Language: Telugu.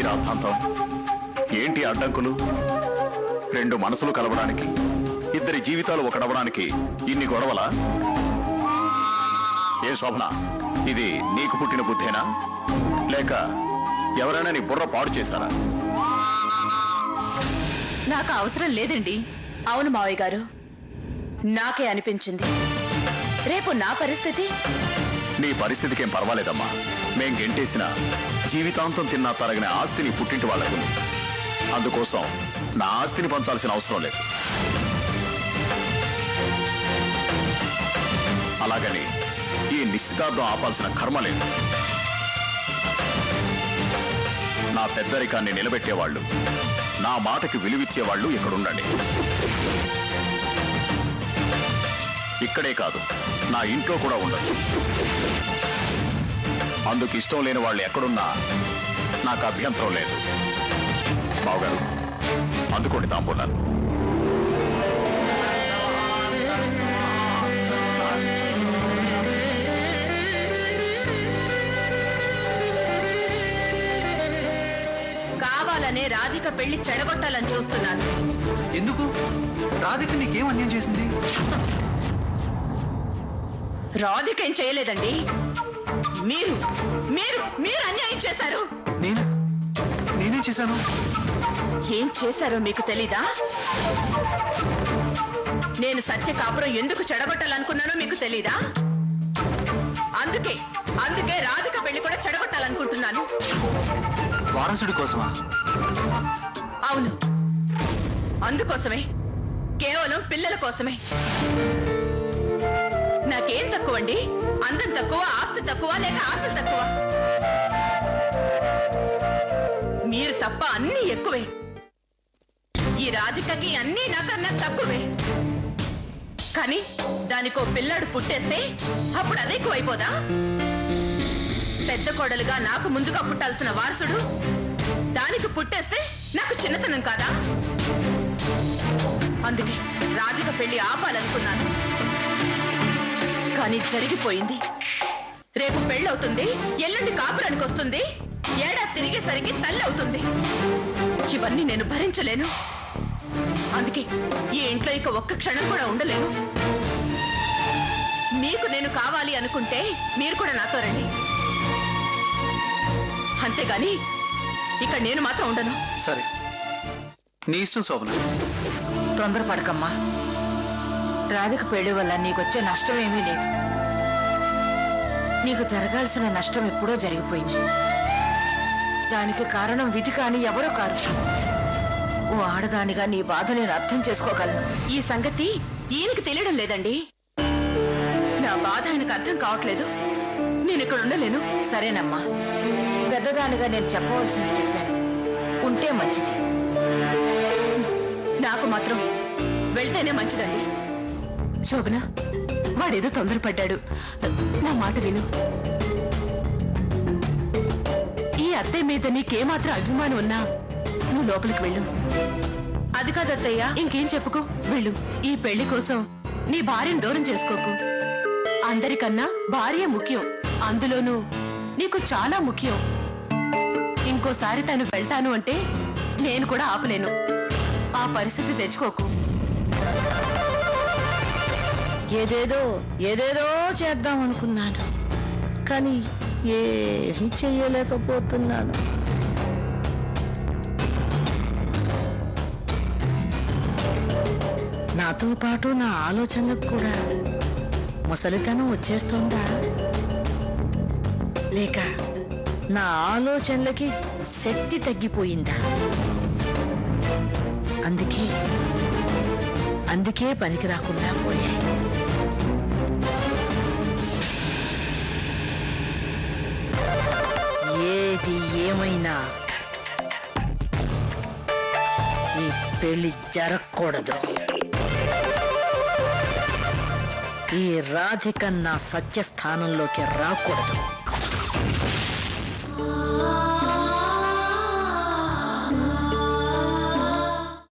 రాద్ధాంతం? ఏంటి అడ్డంకులు? రెండు మనసులు కలవడానికి, ఇద్దరి జీవితాలు ఒకడవడానికి ఇన్ని గొడవలా? ఏ శోభన, ఇది నీకు పుట్టిన బుద్ధేనా, లేక ఎవరైనా నీ బుర్ర పాడు చేశారా? నాకు అవసరం లేదండి. అవును మావయ్య గారు, నాకే అనిపించింది. రేపు నా పరిస్థితి? నీ పరిస్థితికేం పర్వాలేదమ్మా. మేం గెంటేసిన జీవితాంతం తిన్నా తరగిన ఆస్తిని పుట్టింటి వాళ్ళకుంది. అందుకోసం నా ఆస్తిని పంచాల్సిన అవసరం లేదు. అలాగని ఈ నిశ్చితార్థం ఆపాల్సిన కర్మ లేదు. నా పెద్దరికాన్ని నిలబెట్టేవాళ్ళు, నా మాటకి విలువిచ్చేవాళ్ళు ఇక్కడుండండి. ఇక్కడే కాదు, నా ఇంట్లో కూడా ఉండొచ్చు. అందుకు ఇష్టం లేని వాళ్ళు ఎక్కడున్నా నాకు అభ్యంతరం లేదు. బావగారు, అందుకోండి తాంబూలాలు. కావాలనే రాధిక పెళ్లి చెడగొట్టాలని చూస్తున్నాను. ఎందుకు? రాధిక నీకేం అన్యాయం చేసింది? రాధిక ఏం చేయలేదండి. మీరు మీరు మీరు అన్యాయం చేశారు. నేనేం చేశాను? ఏం చేశారో మీకు తెలీదా? నేను సత్య కాపురం ఎందుకు చెడగొట్టాలనుకున్నానో మీకు తెలీదా? అందుకే రాధిక పెళ్లి కూడా చెడగొట్టాలనుకుంటున్నాను. వారసుడి కోసమా? అవును, అందుకోసమే. కేవలం పిల్లల కోసమే. నాకేం తక్కువండి? అందం తక్కువ, ఆస్తి తక్కువ, లేక ఆశలు తక్కువ? మీరు తప్ప అన్నీ ఎక్కువే. ఈ రాధికకి అన్నీ నాకన్నా తక్కువే. కానీ దానికో పిల్లాడు పుట్టేస్తే అప్పుడు అదే ఎక్కువైపోదా? పెద్ద కోడలుగా నాకు ముందుగా పుట్టాల్సిన వారసుడు దానికి పుట్టేస్తే నాకు చిన్నతనం కాదా? అందుకే రాధిక పెళ్లి ఆపాలనుకున్నాను. కానీ జరిగిపోయింది. రేపు పెళ్ళవుతుంది, ఎల్లుండి కాపురానికి వస్తుంది, ఏడాది తిరిగేసరికి తల్లి అవుతుంది. ఇవన్నీ నేను భరించలేను. అందుకే ఈ ఇంట్లో ఇక ఒక్క క్షణం కూడా ఉండలేను. మీకు నేను కావాలి అనుకుంటే మీరు కూడా నాతో రండి. అంతేగాని ఇక నేను మాత్రం ఉండను. సరే, నీ ఇష్టం శోభన. తొందరపడకమ్మా. రాధిక పెళ్లి వల్ల నీకొచ్చే నష్టం ఏమీ లేదు. నీకు జరగాల్సిన నష్టం ఎప్పుడో జరిగిపోయింది. దానికి కారణం విధి కాని ఎవరో కారు. ఓ ఆడదానిగా నీ బాధ నేను అర్థం చేసుకోగలను. ఈ సంగతి ఈయనకి తెలియడం లేదండి. నా బాధ ఆయనకు అర్థం కావట్లేదు. నేను ఇక్కడ ఉండలేను. సరేనమ్మా, పెద్దదానిగా నేను చెప్పవలసింది చెప్పాను. ఉంటే మంచిది. నాకు మాత్రం వెళ్తేనే మంచిదండి. శోభన, వాడేదో తొందరపడ్డాడు. నా మాట విను. ఈ అత్తయ్య మీద నీకేమాత్రం అభిమానం ఉన్నా నువ్వు లోపలికి వెళ్ళు. అది కాదత్తయ్యా. ఇంకేం చెప్పుకో, వెళ్ళు. ఈ పెళ్లి కోసం నీ భార్యను దూరం చేసుకోకు. అందరికన్నా భార్య ముఖ్యం, అందులోనూ నీకు చాలా ముఖ్యం. ఇంకోసారి తను వెళ్తాను అంటే నేను కూడా ఆపలేను. ఆ పరిస్థితి తెచ్చుకోకు. ఏదేదో చేద్దాం అనుకున్నాను, కానీ ఏమీ చెయ్యలేకపోతున్నాను. నాతో పాటు నా ఆలోచనలకు కూడా ముసలితనం వచ్చేస్తుందా, లేక నా ఆలోచనలకి శక్తి తగ్గిపోయిందా? అందుకే పనికి రాకుండా పోయాయి. ఏది ఏమైనా ఈ పెళ్లి జరగకూడదు. ఈ రాధిక నా సత్య స్థానంలోకి రాకూడదు.